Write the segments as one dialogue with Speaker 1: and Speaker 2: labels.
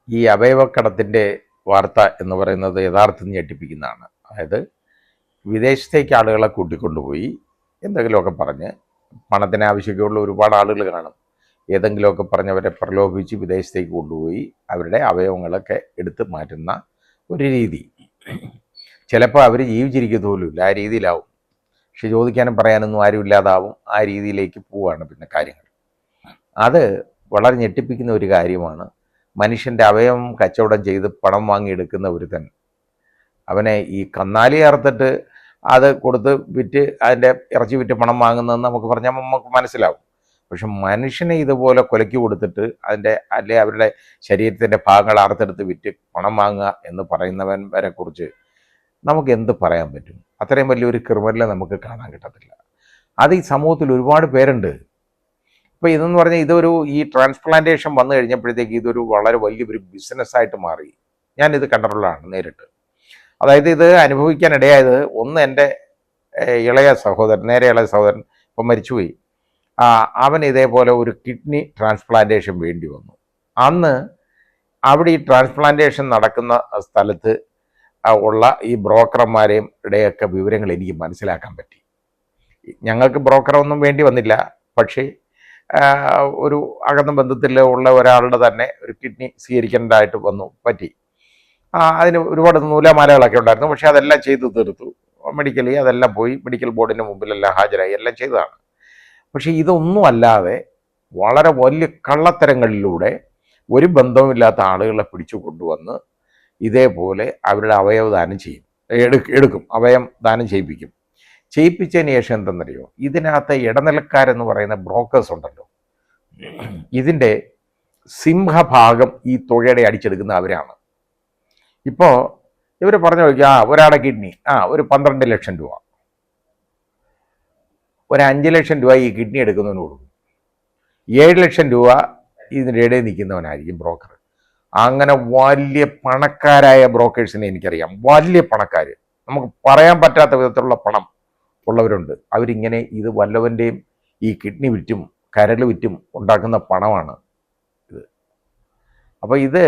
Speaker 1: ഈ അവയവക്കടത്തിൻ്റെ വാർത്ത എന്ന് പറയുന്നത് യഥാർത്ഥം ഞെട്ടിപ്പിക്കുന്നതാണ്. അതായത് വിദേശത്തേക്ക് ആളുകളെ കൂട്ടിക്കൊണ്ടുപോയി എന്തെങ്കിലുമൊക്കെ പറഞ്ഞ്, പണത്തിന് ആവശ്യമൊക്കെയുള്ള ഒരുപാട് ആളുകൾ കാണും, ഏതെങ്കിലുമൊക്കെ പറഞ്ഞവരെ പ്രലോഭിപ്പിച്ച് വിദേശത്തേക്ക് കൊണ്ടുപോയി അവരുടെ അവയവങ്ങളൊക്കെ എടുത്ത് മാറ്റുന്ന ഒരു രീതി. ചിലപ്പോൾ അവർ ജീവിച്ചിരിക്കത്തു പോലുമില്ല, ആ രീതിയിലാവും. പക്ഷെ ചോദിക്കാനും പറയാനൊന്നും ആരും ഇല്ലാതാവും. ആ രീതിയിലേക്ക് പോവുകയാണ് പിന്നെ കാര്യങ്ങൾ. അത് വളരെ ഞെട്ടിപ്പിക്കുന്ന ഒരു കാര്യമാണ്. മനുഷ്യൻ്റെ അവയവം കച്ചവടം ചെയ്ത് പണം വാങ്ങിയെടുക്കുന്ന ഒരുത്തൻ, അവനെ ഈ കന്നാലി അറുത്തിട്ട് അത് കൊടുത്ത് വിറ്റ് അതിൻ്റെ ഇറച്ചി വിറ്റ് പണം വാങ്ങുന്നതെന്ന് നമുക്ക് പറഞ്ഞാൽ നമുക്ക് മനസ്സിലാവും. പക്ഷെ മനുഷ്യനെ ഇതുപോലെ കൊലയ്ക്ക് കൊടുത്തിട്ട് അല്ലെ അവരുടെ ശരീരത്തിൻ്റെ ഭാഗങ്ങൾ അറുത്തെടുത്ത് വിറ്റ് പണം വാങ്ങുക എന്ന് പറയുന്നവൻ വരെ കുറിച്ച് നമുക്ക് എന്ത് പറയാൻ പറ്റും? അത്രയും വലിയൊരു ക്രിമിനലെ നമുക്ക് കാണാൻ കിട്ടത്തില്ല. അത് ഈ സമൂഹത്തിൽ ഒരുപാട് പേരുണ്ട്. ഇപ്പോൾ ഇതെന്ന് പറഞ്ഞാൽ ഈ ട്രാൻസ്പ്ലാന്റേഷൻ വന്നു കഴിഞ്ഞപ്പോഴത്തേക്ക് ഇതൊരു വളരെ വലിയൊരു ബിസിനസ്സായിട്ട് മാറി. ഞാനിത് കണ്ടിട്ടുള്ളതാണ് നേരിട്ട്. അതായത് ഇത് അനുഭവിക്കാനിടയായത്, ഒന്ന് എൻ്റെ ഇളയ സഹോദരൻ, നേരെ ഇളയ സഹോദരൻ ഇപ്പം മരിച്ചുപോയി. അവൻ ഇതേപോലെ ഒരു കിഡ്നി ട്രാൻസ്പ്ലാന്റേഷൻ വേണ്ടി വന്നു. അന്ന് അവിടെ ഈ ട്രാൻസ്പ്ലാന്റേഷൻ നടക്കുന്ന സ്ഥലത്ത് ഉള്ള ഈ ബ്രോക്കർമാരെയും ഇടയൊക്കെ വിവരങ്ങൾ എനിക്ക് മനസ്സിലാക്കാൻ പറ്റി. ഞങ്ങൾക്ക് ബ്രോക്കറൊന്നും വേണ്ടി വന്നില്ല, പക്ഷേ ഒരു അകന്ന ബന്ധത്തിൽ ഉള്ള ഒരാളുടെ തന്നെ ഒരു കിഡ്നി സ്വീകരിക്കേണ്ടതായിട്ട് പറ്റി. അതിന് ഒരുപാട് നൂലാമാലകളൊക്കെ ഉണ്ടായിരുന്നു. പക്ഷേ അതെല്ലാം ചെയ്തു തീർത്തു. മെഡിക്കലി അതെല്ലാം പോയി മെഡിക്കൽ ബോർഡിൻ്റെ മുമ്പിലെല്ലാം ഹാജരായി, എല്ലാം ചെയ്തതാണ്. പക്ഷേ ഇതൊന്നും അല്ലാതെ വളരെ വലിയ കള്ളത്തരങ്ങളിലൂടെ ഒരു ബന്ധവുമില്ലാത്ത ആളുകളെ പിടിച്ചു കൊണ്ടുവന്ന് ഇതേപോലെ അവരുടെ അവയവദാനം ചെയ്യും, എടുക്കും, അവയവം ദാനം ചെയ്യിപ്പിക്കും. ചെയ്യിപ്പിച്ചതിന് ശേഷം എന്തെന്നറിയോ, ഇതിനകത്ത് ഇടനിലക്കാരെന്ന് പറയുന്ന ബ്രോക്കേഴ്സ് ഉണ്ടല്ലോ, ഇതിൻ്റെ സിംഹഭാഗം ഈ തുകയുടെ അടിച്ചെടുക്കുന്ന അവരാണ്. ഇപ്പോൾ ഇവർ പറഞ്ഞു നോക്കിയാൽ ഒരാളുടെ കിഡ്നി ഒരു 12 ലക്ഷം രൂപ, ഒരു 5 ലക്ഷം രൂപ ഈ കിഡ്നി എടുക്കുന്നവന് കൊടുക്കും. 7 ലക്ഷം രൂപ ഇതിൻ്റെ ഇടയിൽ നിൽക്കുന്നവനായിരിക്കും ബ്രോക്കർ. അങ്ങനെ വലിയ പണക്കാരായ ബ്രോക്കേഴ്സിനെ എനിക്കറിയാം. വലിയ പണക്കാർ, നമുക്ക് പറയാൻ പറ്റാത്ത വിധത്തിലുള്ള പണം ഉള്ളവരുണ്ട്. അവരിങ്ങനെ ഇത് വല്ലവൻ്റെയും ഈ കിഡ്നി വിറ്റും കരൾ വിറ്റും ഉണ്ടാക്കുന്ന പണമാണ് ഇത്. അപ്പോൾ ഇത്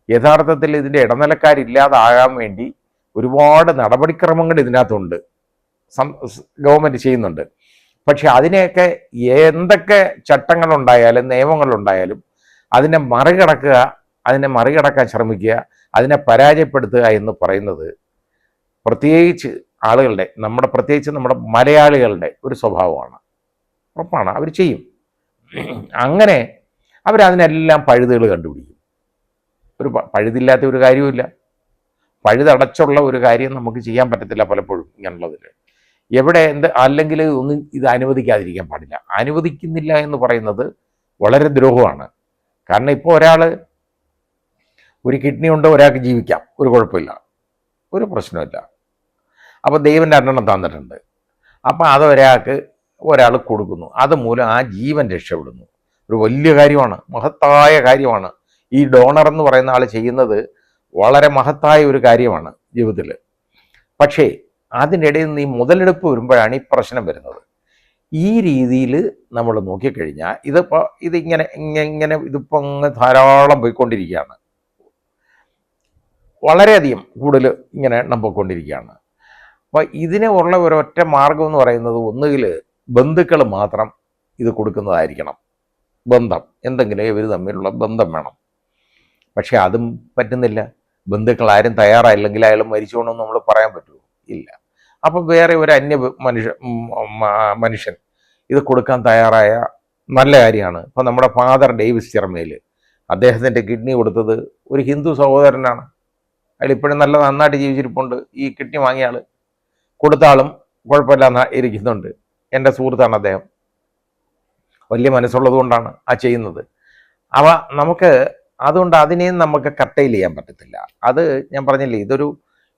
Speaker 1: യഥാർത്ഥത്തിൽ ഇതിൻ്റെ ഇടനിലക്കാരില്ലാതാകാൻ വേണ്ടി ഒരുപാട് നടപടിക്രമങ്ങൾ ഇതിനകത്തുണ്ട്, ഗവൺമെൻറ് ചെയ്യുന്നുണ്ട്. പക്ഷെ അതിനെയൊക്കെ എന്തൊക്കെ ചട്ടങ്ങളുണ്ടായാലും നിയമങ്ങളുണ്ടായാലും അതിനെ മറികടക്കാൻ ശ്രമിക്കുക, അതിനെ പരാജയപ്പെടുത്തുക എന്ന് പറയുന്നത് പ്രത്യേകിച്ച് നമ്മുടെ മലയാളികളുടെ ഒരു സ്വഭാവമാണ്. ഉറപ്പാണ്, അവർ ചെയ്യും. അങ്ങനെ അവരതിനെല്ലാം പഴുതുകൾ കണ്ടുപിടിക്കും. ഒരു പഴുതില്ലാത്ത ഒരു കാര്യവുമില്ല. പഴുതടച്ചുള്ള ഒരു കാര്യം നമുക്ക് ചെയ്യാൻ പറ്റത്തില്ല പലപ്പോഴും ഇങ്ങനെയുള്ളതിൽ. എവിടെ അല്ലെങ്കിൽ ഒന്നും ഇത് അനുവദിക്കാതിരിക്കാൻ പാടില്ല. അനുവദിക്കുന്നില്ല എന്ന് പറയുന്നത് വളരെ ദ്രോഹമാണ്. കാരണം ഇപ്പോൾ ഒരു കിഡ്നി ഉണ്ട്, ഒരാൾക്ക് ജീവിക്കാം, ഒരു കുഴപ്പമില്ല, ഒരു പ്രശ്നമില്ല. അപ്പോൾ ദൈവം 2 തന്നിട്ടുണ്ട്. അപ്പോൾ അത് ഒരാൾ കൊടുക്കുന്നു, അതുമൂലം ആ ജീവൻ രക്ഷപ്പെടുന്നു. ഒരു വലിയ കാര്യമാണ്, മഹത്തായ കാര്യമാണ്. ഈ ഡോണർ എന്ന് പറയുന്ന ആൾ ചെയ്യുന്നത് വളരെ മഹത്തായ ഒരു കാര്യമാണ് ജീവിതത്തിൽ. പക്ഷേ അതിനിടയിൽ നിന്ന് ഈ മുതലെടുപ്പ് വരുമ്പോഴാണ് ഈ പ്രശ്നം വരുന്നത്. ഈ രീതിയിൽ നമ്മൾ നോക്കിക്കഴിഞ്ഞാൽ ഇതിപ്പോൾ അങ്ങ് ധാരാളം പോയിക്കൊണ്ടിരിക്കുകയാണ്. വളരെയധികം കൂടുതൽ ഇങ്ങനെ എണ്ണം പോയിക്കൊണ്ടിരിക്കുകയാണ്. അപ്പോൾ ഇതിനെ ഉള്ള ഒരൊറ്റ മാർഗം എന്ന് പറയുന്നത്, ഒന്നുകിൽ ബന്ധുക്കൾ മാത്രം ഇത് കൊടുക്കുന്നതായിരിക്കണം. ബന്ധം, എന്തെങ്കിലും ഇവർ തമ്മിലുള്ള ബന്ധം വേണം. പക്ഷെ അതും പറ്റുന്നില്ല. ബന്ധുക്കൾ ആരും തയ്യാറായില്ലെങ്കിൽ അയാൾ മരിച്ചോണമെന്ന് നമ്മൾ പറയാൻ പറ്റുമോ? ഇല്ല. അപ്പോൾ വേറെ ഒരു മനുഷ്യൻ ഇത് കൊടുക്കാൻ തയ്യാറായ നല്ല കാര്യമാണ്. ഇപ്പോൾ നമ്മുടെ ഫാദർ ഡേവിസ് ചിറമേൽ, അദ്ദേഹത്തിൻ്റെ കിഡ്നി കൊടുത്തത് ഒരു ഹിന്ദു സഹോദരനാണ്. അയാൾ ഇപ്പോഴും നന്നായിട്ട് ജീവിച്ചിരിപ്പുണ്ട്. ഈ കിഡ്നി വാങ്ങിയ ആൾ, കൊടുത്ത ആളും കുഴപ്പമില്ല ഇരിക്കുന്നുണ്ട്. എൻ്റെ സുഹൃത്താണ് അദ്ദേഹം. വലിയ മനസ്സുള്ളത് കൊണ്ടാണ് ചെയ്യുന്നത്. അതുകൊണ്ട് അതിനെയും നമുക്ക് കട്ടയിൽ ചെയ്യാൻ പറ്റത്തില്ല. അത് ഞാൻ പറഞ്ഞില്ലേ,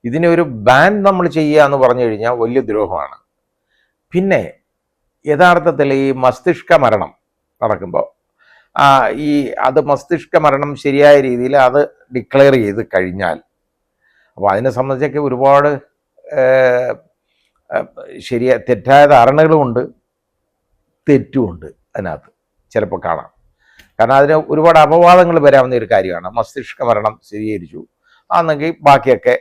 Speaker 1: ഇതിനെ ഒരു ബാൻ നമ്മൾ ചെയ്യുക എന്ന് പറഞ്ഞു കഴിഞ്ഞാൽ വലിയ ദ്രോഹമാണ്. പിന്നെ യഥാർത്ഥത്തിൽ ഈ മസ്തിഷ്ക മരണം നടക്കുമ്പോൾ മസ്തിഷ്ക മരണം ശരിയായ രീതിയിൽ അത് ഡിക്ലെയർ ചെയ്ത് കഴിഞ്ഞാൽ, അപ്പോൾ അതിനെ സംബന്ധിച്ചൊക്കെ ഒരുപാട് തെറ്റായ ധാരണകളുമുണ്ട്, തെറ്റുമുണ്ട് അതിനകത്ത് ചിലപ്പോൾ കാണാം. കാരണം അതിന് ഒരുപാട് അപവാദങ്ങൾ വരാവുന്ന ഒരു കാര്യമാണ്. മസ്തിഷ്ക മരണം സ്ഥിരീകരിച്ചു ആണെങ്കിൽ ബാക്കിയൊക്കെ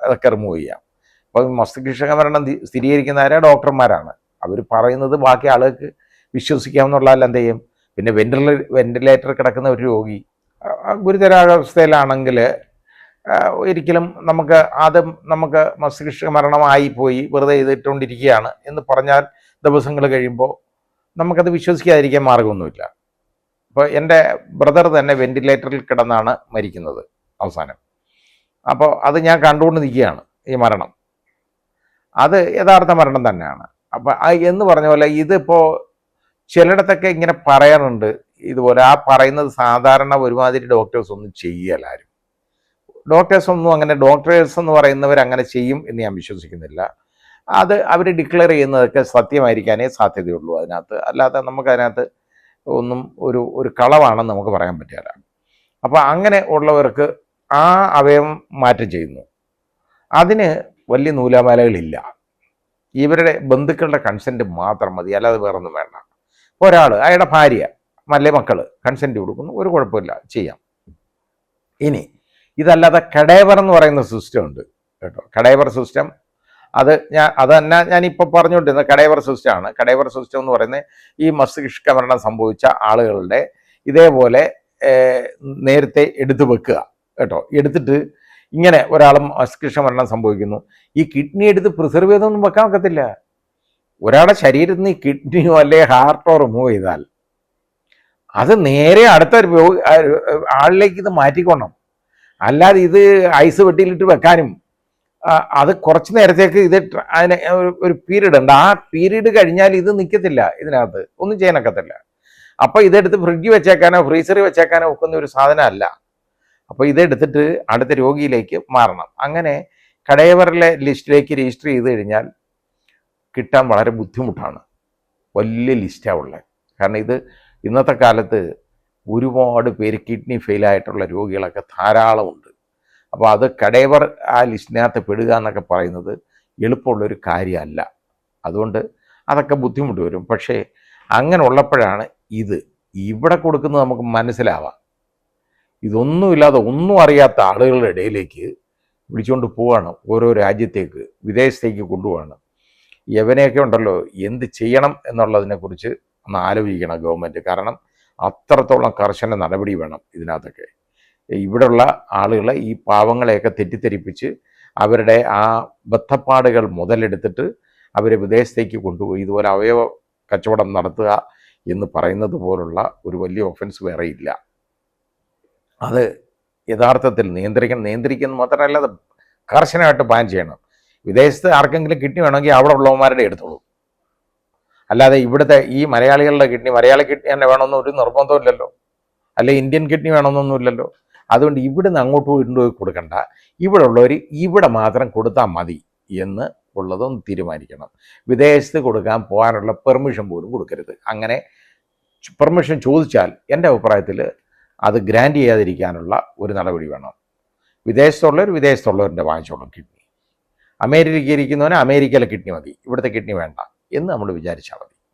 Speaker 1: അതൊക്കെ റിമൂവ് ചെയ്യാം. അപ്പം മസ്തിഷ്ക മരണം സ്ഥിരീകരിക്കുന്ന ഡോക്ടർമാരാണ്. അവർ പറയുന്നത് ബാക്കി ആളുകൾക്ക് വിശ്വസിക്കാമെന്നുള്ളതല്ല എന്ത് ചെയ്യും. പിന്നെ വെന്റിലേറ്റർ കിടക്കുന്ന ഒരു രോഗി ഗുരുതരാവസ്ഥയിലാണെങ്കിൽ ഒരിക്കലും നമുക്ക് മസ്തിഷ്ക മരണമായി പോയി വെറുതെ ചെയ്തിട്ടുകൊണ്ടിരിക്കുകയാണ് എന്ന് പറഞ്ഞാൽ ദിവസങ്ങൾ കഴിയുമ്പോൾ നമുക്കത് വിശ്വസിക്കാതിരിക്കാൻ മാർഗമൊന്നുമില്ല. അപ്പോൾ എൻ്റെ ബ്രദർ തന്നെ വെന്റിലേറ്ററിൽ കിടന്നാണ് മരിക്കുന്നത് അവസാനം. അപ്പോൾ അത് ഞാൻ കണ്ടുകൊണ്ട് നിൽക്കുകയാണ്. ഈ മരണം അത് യഥാർത്ഥ മരണം തന്നെയാണ്. അപ്പം എന്ന് പറഞ്ഞ പോലെ ഇതിപ്പോൾ ചിലയിടത്തൊക്കെ ഇങ്ങനെ പറയാറുണ്ട് ഇതുപോലെ. ആ പറയുന്നത് സാധാരണ ഒരുമാതിരി ഡോക്ടേഴ്സ് ഒന്നും ചെയ്യല്ല ആരും. ഡോക്ടേഴ്സ് എന്ന് പറയുന്നവർ അങ്ങനെ ചെയ്യും എന്ന് ഞാൻ വിശ്വസിക്കുന്നില്ല. അത് അവർ ഡിക്ലെയർ ചെയ്യുന്നതൊക്കെ സത്യമായിരിക്കാനേ സാധ്യതയുള്ളൂ അതിനകത്ത്. അല്ലാതെ നമുക്കതിനകത്ത് ഒന്നും ഒരു കളവാണെന്ന് നമുക്ക് പറയാൻ പറ്റില്ല. അപ്പോൾ അങ്ങനെ ഉള്ളവർക്ക് ആ അവയവം മാറ്റം ചെയ്യുന്നു. അതിന് വലിയ നൂലാമാലകളില്ല. ഇവരുടെ ബന്ധുക്കളുടെ കൺസെൻറ്റ് മാത്രം മതി, അല്ലാതെ വേറൊന്നും വേണ്ട. ഒരാൾ അയാളുടെ ഭാര്യ നല്ല മക്കൾ കൺസെൻറ്റ് കൊടുക്കുന്നു, ഒരു കുഴപ്പമില്ല, ചെയ്യാം. ഇനി ഇതല്ലാതെ കടേവർ എന്ന് പറയുന്ന സിസ്റ്റം ഉണ്ട് കേട്ടോ. കടേവർ സിസ്റ്റം അതന്നെ ഞാനിപ്പോൾ പറഞ്ഞുകൊണ്ടിരുന്നത് കടേവർ സിസ്റ്റമാണ്. കടേവർ സിസ്റ്റം എന്ന് പറയുന്നത് ഈ മസ്തിഷ്ക മരണം സംഭവിച്ച ആളുകളുടെ ഇതേപോലെ നേരത്തെ എടുത്തു വെക്കുക കേട്ടോ. എടുത്തിട്ട് ഇങ്ങനെ ഒരാൾ മസ്തിഷ്ക മരണം സംഭവിക്കുന്നു, ഈ കിഡ്നി എടുത്ത് പ്രിസർവ് ചെയ്തൊന്നും വെക്കാൻ ഒക്കത്തില്ല. ഒരാളുടെ ശരീരത്തിൽ നിന്ന് ഈ കിഡ്നിയോ അല്ലെങ്കിൽ ഹാർട്ടോ റിമൂവ് ചെയ്താൽ അത് നേരെ അടുത്ത ആളിലേക്ക് ഇത് മാറ്റിക്കൊള്ളണം. അല്ലാതെ ഇത് ഐസ് വെട്ടിയിലിട്ട് വെക്കാനും അത് കുറച്ച് നേരത്തേക്ക് അതിന് ഒരു പീരീഡ് ഉണ്ട്. ആ പീരീഡ് കഴിഞ്ഞാൽ ഇത് നിൽക്കത്തില്ല, ഇതിനകത്ത് ഒന്നും ചെയ്യാനൊക്കത്തില്ല. അപ്പോൾ ഇതെടുത്ത് ഫ്രിഡ്ജിൽ വെച്ചേക്കാനോ ഫ്രീസറിൽ വെച്ചേക്കാനോ ഒക്കുന്ന ഒരു സാധനമല്ല. അപ്പോൾ ഇതെടുത്തിട്ട് അടുത്ത രോഗിയിലേക്ക് മാറണം. അങ്ങനെ കടയവറിലെ ലിസ്റ്റിലേക്ക് രജിസ്റ്റർ ചെയ്ത് കഴിഞ്ഞാൽ കിട്ടാൻ വളരെ ബുദ്ധിമുട്ടാണ്. വലിയ ലിസ്റ്റാണ് ഉള്ളത്. കാരണം ഇത് ഇന്നത്തെ കാലത്ത് ഒരുപാട് പേര് കിഡ്നി ഫെയിലായിട്ടുള്ള രോഗികളൊക്കെ ധാരാളമുണ്ട്. അപ്പോൾ അത് കടേവർ ആ ലിസ്റ്റിനകത്ത് പെടുക എന്നൊക്കെ പറയുന്നത് എളുപ്പമുള്ളൊരു കാര്യമല്ല. അതുകൊണ്ട് അതൊക്കെ ബുദ്ധിമുട്ട് വരും. പക്ഷേ അങ്ങനെ ഉള്ളപ്പോഴാണ് ഇവിടെ കൊടുക്കുന്നത് നമുക്ക് മനസ്സിലാവാം. ഇതൊന്നുമില്ലാതെ ഒന്നും അറിയാത്ത ആളുകളുടെ ഇടയിലേക്ക് വിളിച്ചുകൊണ്ട് പോവാണ്, ഓരോ രാജ്യത്തേക്ക് വിദേശത്തേക്ക് കൊണ്ടുപോവാണ്. യവനെയൊക്കെ ഉണ്ടല്ലോ, എന്ത് ചെയ്യണം എന്നുള്ളതിനെക്കുറിച്ച് ഒന്ന് ആലോചിക്കണം ഗവൺമെൻറ്. കാരണം അത്രത്തോളം കർശന നടപടി വേണം ഇതിനകത്തൊക്കെ. ഇവിടെയുള്ള ആളുകളെ, ഈ പാവങ്ങളെയൊക്കെ തെറ്റിദ്ധരിപ്പിച്ച് അവരുടെ ആ ബദ്ധപ്പാടുകൾ മുതലെടുത്തിട്ട് അവരെ വിദേശത്തേക്ക് കൊണ്ടുപോയി ഇതുപോലെ അവയവ കച്ചവടം നടത്തുക എന്ന് പറയുന്നത് പോലുള്ള ഒരു വലിയ ഒഫൻസ് വേറെ ഇല്ല. അത് യഥാർത്ഥത്തിൽ നിയന്ത്രിക്കുന്ന മാത്രമല്ല, അത് കർശനമായിട്ട് ബാൻ ചെയ്യണം. വിദേശത്ത് ആർക്കെങ്കിലും കിഡ്നി വേണമെങ്കിൽ അവിടെ ഉള്ളവന്മാരുടെ എടുത്തോളൂ. അല്ലാതെ ഇവിടുത്തെ ഈ മലയാളികളുടെ കിഡ്നി മലയാളി കിഡ്നി തന്നെ വേണമെന്ന് ഒരു നിർബന്ധമില്ലല്ലോ, അല്ലെ ഇന്ത്യൻ കിഡ്നി വേണമെന്നൊന്നുമില്ലല്ലോ. അതുകൊണ്ട് ഇവിടുന്ന് അങ്ങോട്ട് കൊണ്ടുപോയി കൊടുക്കണ്ട, ഇവിടെ ഉള്ളവർ ഇവിടെ മാത്രം കൊടുത്താൽ മതി എന്ന് ഉള്ളതൊന്ന് തീരുമാനിക്കണം. വിദേശത്ത് കൊടുക്കാൻ പോകാനുള്ള പെർമിഷൻ പോലും കൊടുക്കരുത്. അങ്ങനെ പെർമിഷൻ ചോദിച്ചാൽ എൻ്റെ അഭിപ്രായത്തിൽ അത് ഗ്രാൻഡ് ചെയ്യാതിരിക്കാനുള്ള ഒരു നടപടി വേണം. വിദേശത്തുള്ളവരുടെ വാങ്ങിച്ചോളും കിഡ്നി. അമേരിക്കയിൽ ഇരിക്കുന്നവന് അമേരിക്കയിലെ കിഡ്നി മതി, ഇവിടുത്തെ കിഡ്നി വേണ്ട എന്ന് നമ്മൾ വിചാരിച്ചാൽ മതി.